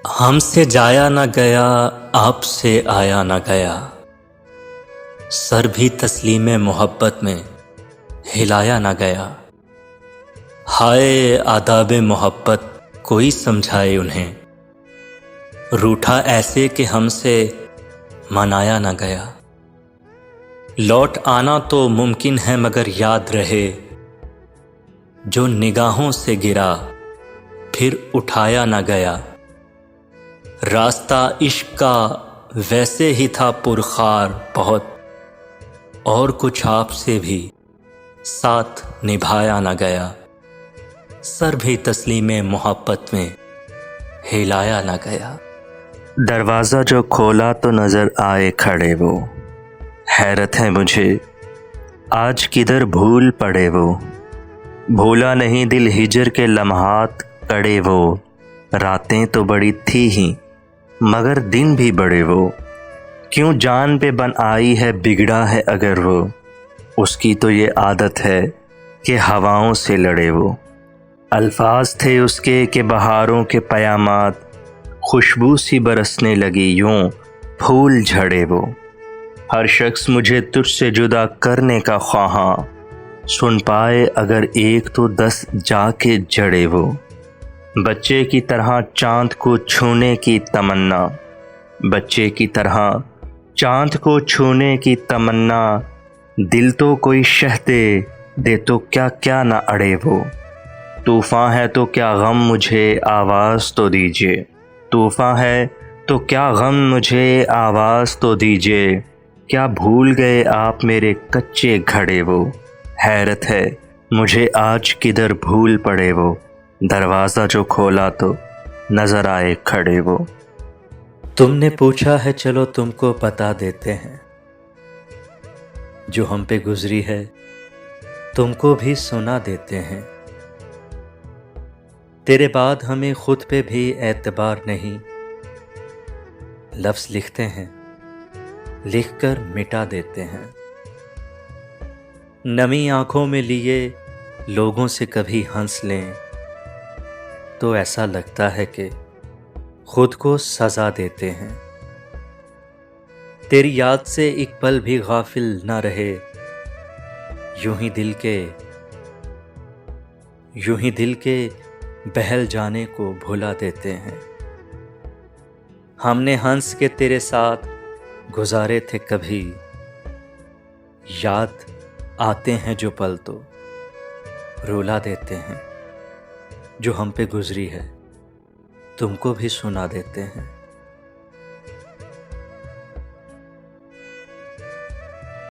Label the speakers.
Speaker 1: ہم سے جایا نہ گیا، آپ سے آیا نہ گیا، سر بھی تسلیم محبت میں ہلایا نہ گیا۔ ہائے آداب محبت کوئی سمجھائے انہیں، روٹھا ایسے کہ ہم سے منایا نہ گیا۔ لوٹ آنا تو ممکن ہے مگر یاد رہے، جو نگاہوں سے گرا پھر اٹھایا نہ گیا۔ راستہ عشق کا ویسے ہی تھا پرخار بہت، اور کچھ آپ سے بھی ساتھ نبھایا نہ گیا۔ سر بھی تسلیم محبت میں ہلایا نہ گیا۔
Speaker 2: دروازہ جو کھولا تو نظر آئے کھڑے وہ، حیرت ہے مجھے آج کدھر بھول پڑے وہ۔ بھولا نہیں دل ہجر کے لمحات کڑے وہ، راتیں تو بڑی تھی ہی مگر دن بھی بڑے وہ۔ کیوں جان پہ بن آئی ہے بگڑا ہے اگر وہ، اس کی تو یہ عادت ہے کہ ہواؤں سے لڑے وہ۔ الفاظ تھے اس کے کہ بہاروں کے پیامات، خوشبو سی برسنے لگی یوں پھول جھڑے وہ۔ ہر شخص مجھے تجھ سے جدا کرنے کا خواہاں، سن پائے اگر ایک تو 10 جا کے جڑے وہ۔ بچے کی طرح چاند کو چھونے کی تمنا، بچے کی طرح چاند کو چھونے کی تمنا، دل تو کوئی شہ دے تو کیا کیا نہ اڑے وہ۔ طوفاں ہے تو کیا غم مجھے آواز تو دیجیے، طوفاں ہے تو کیا غم مجھے آواز تو دیجیے۔ کیا بھول گئے آپ میرے کچے گھڑے وہ، حیرت ہے مجھے آج کدھر بھول پڑے وہ۔ دروازہ جو کھولا تو نظر آئے کھڑے وہ۔
Speaker 1: تم نے پوچھا ہے چلو تم کو بتا دیتے ہیں، جو ہم پہ گزری ہے تم کو بھی سنا دیتے ہیں۔ تیرے بعد ہمیں خود پہ بھی اعتبار نہیں، لفظ لکھتے ہیں لکھ کر مٹا دیتے ہیں۔ نمی آنکھوں میں لیے لوگوں سے کبھی ہنس لیں تو ایسا لگتا ہے کہ خود کو سزا دیتے ہیں۔ تیری یاد سے ایک پل بھی غافل نہ رہے، یوں ہی دل کے بہل جانے کو بھلا دیتے ہیں۔ ہم نے ہنس کے تیرے ساتھ گزارے تھے کبھی، یاد آتے ہیں جو پل تو رولا دیتے ہیں۔ جو ہم پہ گزری ہے تم کو بھی سنا دیتے ہیں۔